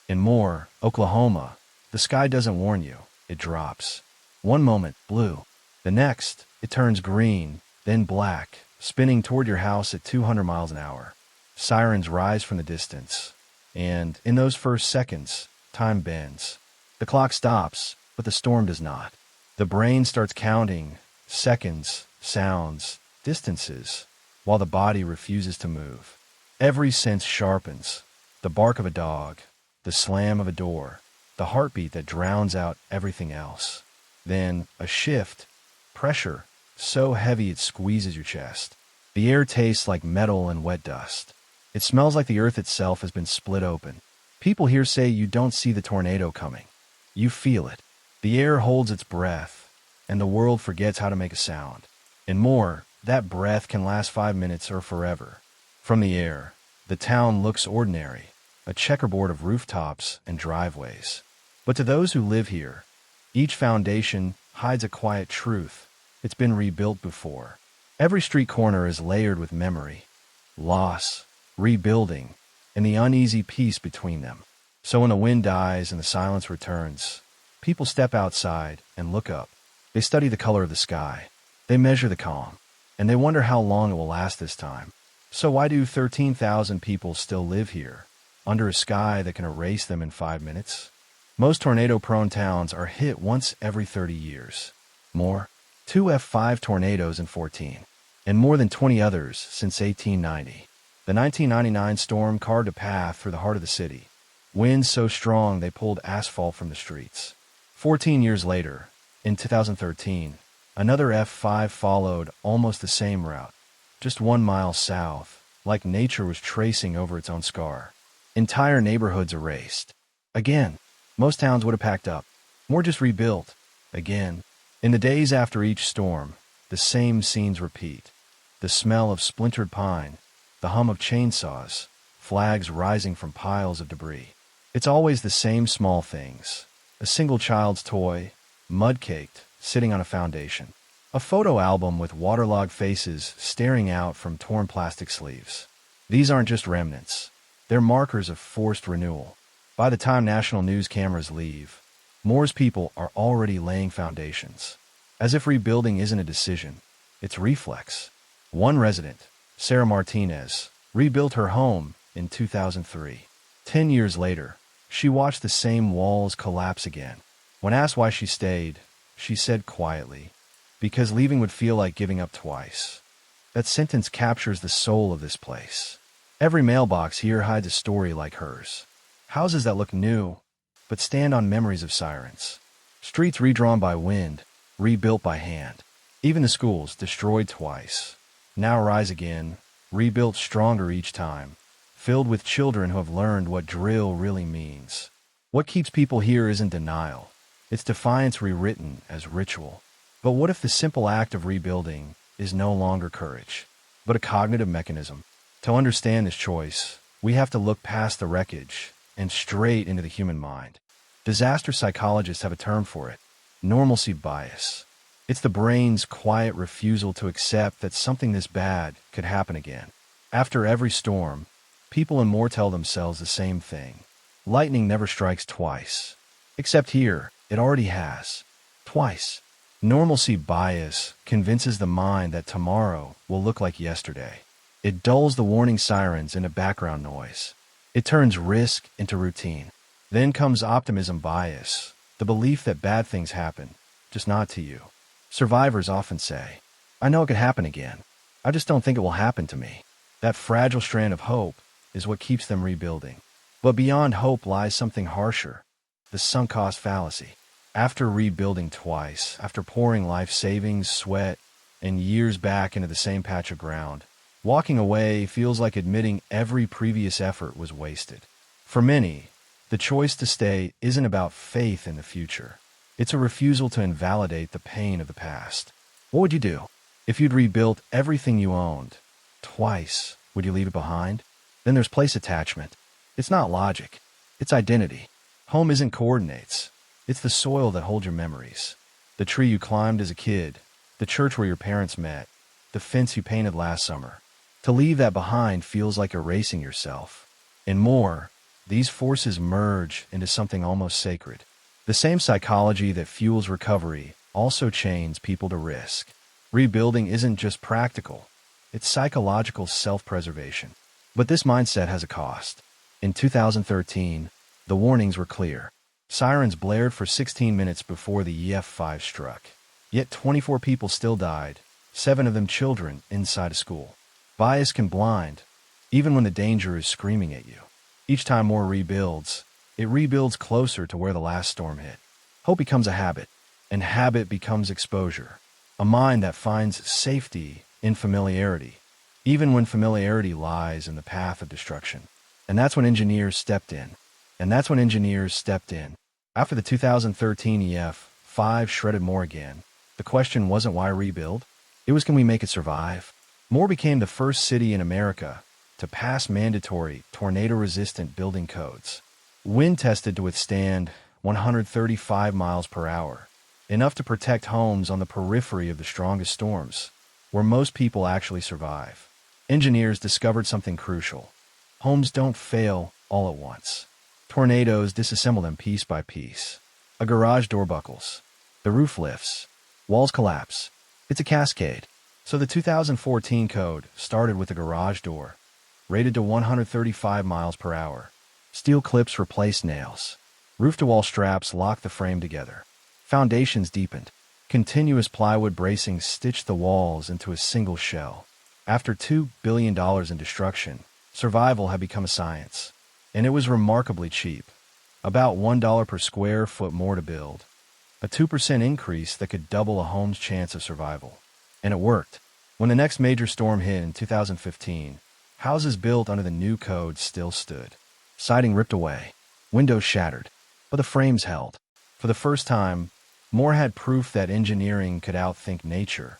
In Moore, Oklahoma, the sky doesn't warn you, it drops. One moment, blue. The next, it turns green, then black, spinning toward your house at 200 miles an hour. Sirens rise from the distance. And, in those first seconds, time bends. The clock stops, but the storm does not. The brain starts counting seconds, sounds, distances, while the body refuses to move. Every sense sharpens. The bark of a dog, the slam of a door, the heartbeat that drowns out everything else. Then, a shift, pressure, so heavy it squeezes your chest. The air tastes like metal and wet dust. It smells like the earth itself has been split open. People here say you don't see the tornado coming. You feel it. The air holds its breath, and the world forgets how to make a sound. And more, that breath can last 5 minutes or forever. From the air, the town looks ordinary, a checkerboard of rooftops and driveways. But to those who live here, each foundation hides a quiet truth. It's been rebuilt before. Every street corner is layered with memory, loss, rebuilding, and the uneasy peace between them. So when the wind dies and the silence returns, people step outside and look up. They study the color of the sky. They measure the calm, and they wonder how long it will last this time. So why do 13,000 people still live here, under a sky that can erase them in 5 minutes? Most tornado-prone towns are hit once every 30 years. More, 2 F5 tornadoes in 14, and more than 20 others since 1890. The 1999 storm carved a path through the heart of the city. Winds so strong they pulled asphalt from the streets. 14 years later, in 2013, another F5 followed almost the same route, just 1 mile south, like nature was tracing over its own scar. Entire neighborhoods erased. Again, most towns would have packed up. More just rebuilt. Again. In the days after each storm, the same scenes repeat. The smell of splintered pine, the hum of chainsaws, flags rising from piles of debris. It's always the same small things. A single child's toy, mud-caked, sitting on a foundation. A photo album with waterlogged faces staring out from torn plastic sleeves. These aren't just remnants. They're markers of forced renewal. By the time national news cameras leave, Moore's people are already laying foundations. As if rebuilding isn't a decision, it's reflex. One resident, Sarah Martinez, rebuilt her home in 2003. 10 years later, she watched the same walls collapse again. When asked why she stayed, she said quietly, "Because leaving would feel like giving up twice." That sentence captures the soul of this place. Every mailbox here hides a story like hers. Houses that look new, but stand on memories of sirens. Streets redrawn by wind, rebuilt by hand. Even the schools, destroyed twice, now rise again, rebuilt stronger each time, filled with children who have learned what drill really means. What keeps people here isn't denial. It's defiance rewritten as ritual. But what if the simple act of rebuilding is no longer courage, but a cognitive mechanism? To understand this choice, we have to look past the wreckage and straight into the human mind. Disaster psychologists have a term for it: normalcy bias. It's the brain's quiet refusal to accept that something this bad could happen again. After every storm, people in Moore tell themselves the same thing. Lightning never strikes twice. Except here, it already has. Twice. Normalcy bias convinces the mind that tomorrow will look like yesterday. It dulls the warning sirens into background noise. It turns risk into routine. Then comes optimism bias, the belief that bad things happen, just not to you. Survivors often say, "I know it could happen again. I just don't think it will happen to me." That fragile strand of hope is what keeps them rebuilding. But beyond hope lies something harsher: the sunk cost fallacy. After rebuilding twice, after pouring life savings, sweat, and years back into the same patch of ground, walking away feels like admitting every previous effort was wasted. For many, the choice to stay isn't about faith in the future. It's a refusal to invalidate the pain of the past. What would you do if you'd rebuilt everything you owned twice? Would you leave it behind? Then there's place attachment. It's not logic. It's identity. Home isn't coordinates. It's the soil that holds your memories. The tree you climbed as a kid, the church where your parents met, the fence you painted last summer. To leave that behind feels like erasing yourself. And more, these forces merge into something almost sacred. The same psychology that fuels recovery also chains people to risk. Rebuilding isn't just practical, it's psychological self-preservation. But this mindset has a cost. In 2013, the warnings were clear. Sirens blared for 16 minutes before the EF5 struck. Yet 24 people still died, 7 of them children inside a school. Bias can blind, even when the danger is screaming at you. Each time more rebuilds, it rebuilds closer to where the last storm hit. Hope becomes a habit, and habit becomes exposure. A mind that finds safety in familiarity, even when familiarity lies in the path of destruction. And that's when engineers stepped in. After the 2013 EF5 shredded Moore again, the question wasn't why rebuild, it was can we make it survive? Moore became the first city in America to pass mandatory tornado-resistant building codes. Wind tested to withstand 135 miles per hour, enough to protect homes on the periphery of the strongest storms, where most people actually survive. Engineers discovered something crucial. Homes don't fail all at once. Tornadoes disassemble them piece by piece. A garage door buckles. The roof lifts. Walls collapse. It's a cascade. So the 2014 code started with a garage door, rated to 135 miles per hour. Steel clips replaced nails. Roof-to-wall straps locked the frame together. Foundations deepened. Continuous plywood bracing stitched the walls into a single shell. After $2 billion in destruction, survival had become a science. And it was remarkably cheap. About $1 per square foot more to build. A 2% increase that could double a home's chance of survival. And it worked. When the next major storm hit in 2015, houses built under the new code still stood. Siding ripped away. Windows shattered. But the frames held. For the first time, Moore had proof that engineering could outthink nature,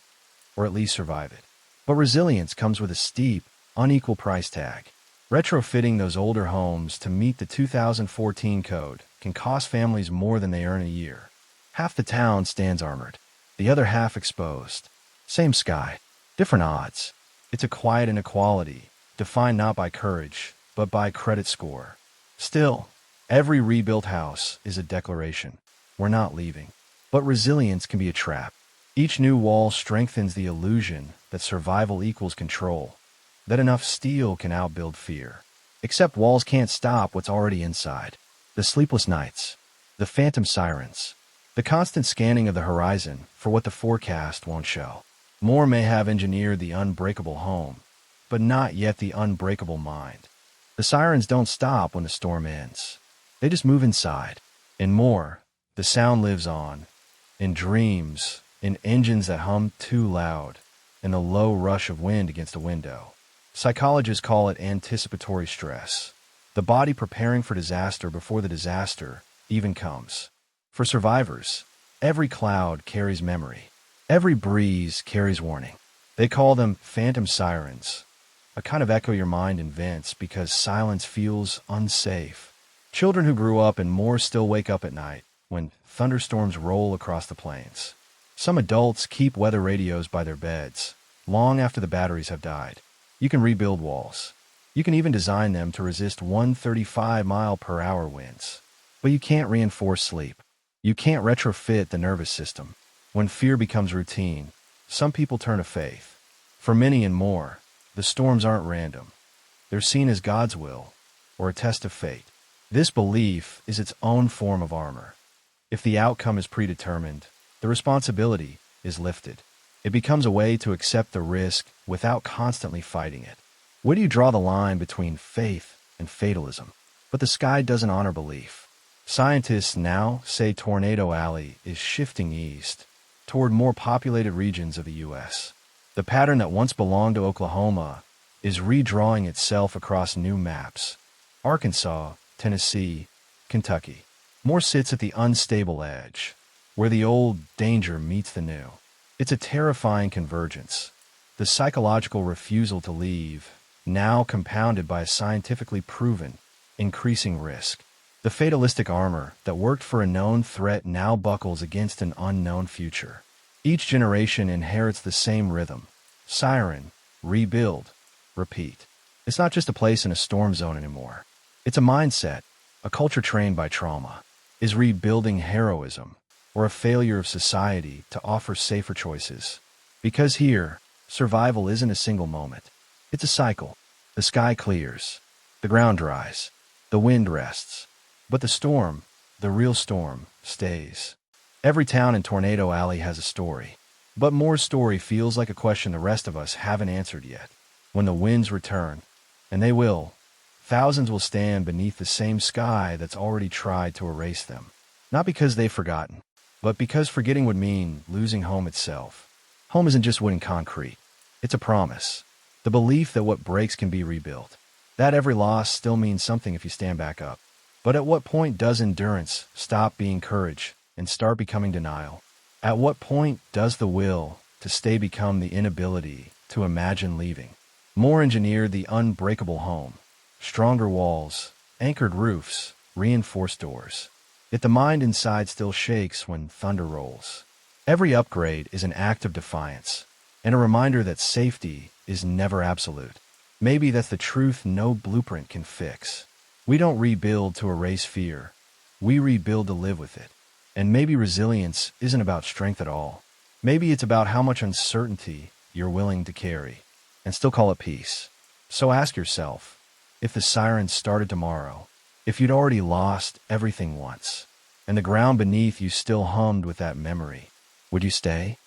or at least survive it. But resilience comes with a steep, unequal price tag. Retrofitting those older homes to meet the 2014 code can cost families more than they earn a year. Half the town stands armored, the other half exposed. Same sky, different odds. It's a quiet inequality, defined not by courage, but by credit score. Still, every rebuilt house is a declaration. We're not leaving. But resilience can be a trap. Each new wall strengthens the illusion that survival equals control, that enough steel can outbuild fear. Except walls can't stop what's already inside. The sleepless nights, the phantom sirens, the constant scanning of the horizon for what the forecast won't show. Moore may have engineered the unbreakable home, but not yet the unbreakable mind. The sirens don't stop when the storm ends. They just move inside. In Moore, the sound lives on. In dreams, in engines that hum too loud, in the low rush of wind against a window. Psychologists call it anticipatory stress, the body preparing for disaster before the disaster even comes. For survivors, every cloud carries memory. Every breeze carries warning. They call them phantom sirens, a kind of echo your mind invents because silence feels unsafe. Children who grew up in Moore still wake up at night when thunderstorms roll across the plains. Some adults keep weather radios by their beds, long after the batteries have died. You can rebuild walls. You can even design them to resist 135-mile-per-hour winds. But you can't reinforce sleep. You can't retrofit the nervous system. When fear becomes routine, some people turn to faith. For many and more, the storms aren't random. They're seen as God's will, or a test of fate. This belief is its own form of armor. If the outcome is predetermined, the responsibility is lifted. It becomes a way to accept the risk without constantly fighting it. Where do you draw the line between faith and fatalism? But the sky doesn't honor belief. Scientists now say Tornado Alley is shifting east, toward more populated regions of the U.S. The pattern that once belonged to Oklahoma is redrawing itself across new maps. Arkansas, Tennessee, Kentucky. Moore sits at the unstable edge, where the old danger meets the new. It's a terrifying convergence. The psychological refusal to leave, now compounded by a scientifically proven, increasing risk. The fatalistic armor that worked for a known threat now buckles against an unknown future. Each generation inherits the same rhythm. Siren, rebuild, repeat. It's not just a place in a storm zone anymore. It's a mindset, a culture trained by trauma. Is rebuilding heroism or a failure of society to offer safer choices? Because here, survival isn't a single moment. It's a cycle. The sky clears, the ground dries, the wind rests, but the storm, the real storm, stays. Every town in Tornado Alley has a story, but Moore's story feels like a question the rest of us haven't answered yet. When the winds return, and they will, thousands will stand beneath the same sky that's already tried to erase them. Not because they've forgotten, but because forgetting would mean losing home itself. Home isn't just wood and concrete. It's a promise. The belief that what breaks can be rebuilt. That every loss still means something if you stand back up. But at what point does endurance stop being courage and start becoming denial? At what point does the will to stay become the inability to imagine leaving? Moore engineered the unbreakable home. Stronger walls, anchored roofs, reinforced doors. Yet the mind inside still shakes when thunder rolls. Every upgrade is an act of defiance, and a reminder that safety is never absolute. Maybe that's the truth no blueprint can fix. We don't rebuild to erase fear. We rebuild to live with it. And maybe resilience isn't about strength at all. Maybe it's about how much uncertainty you're willing to carry and still call it peace. So ask yourself, if the sirens started tomorrow, if you'd already lost everything once, and the ground beneath you still hummed with that memory, would you stay?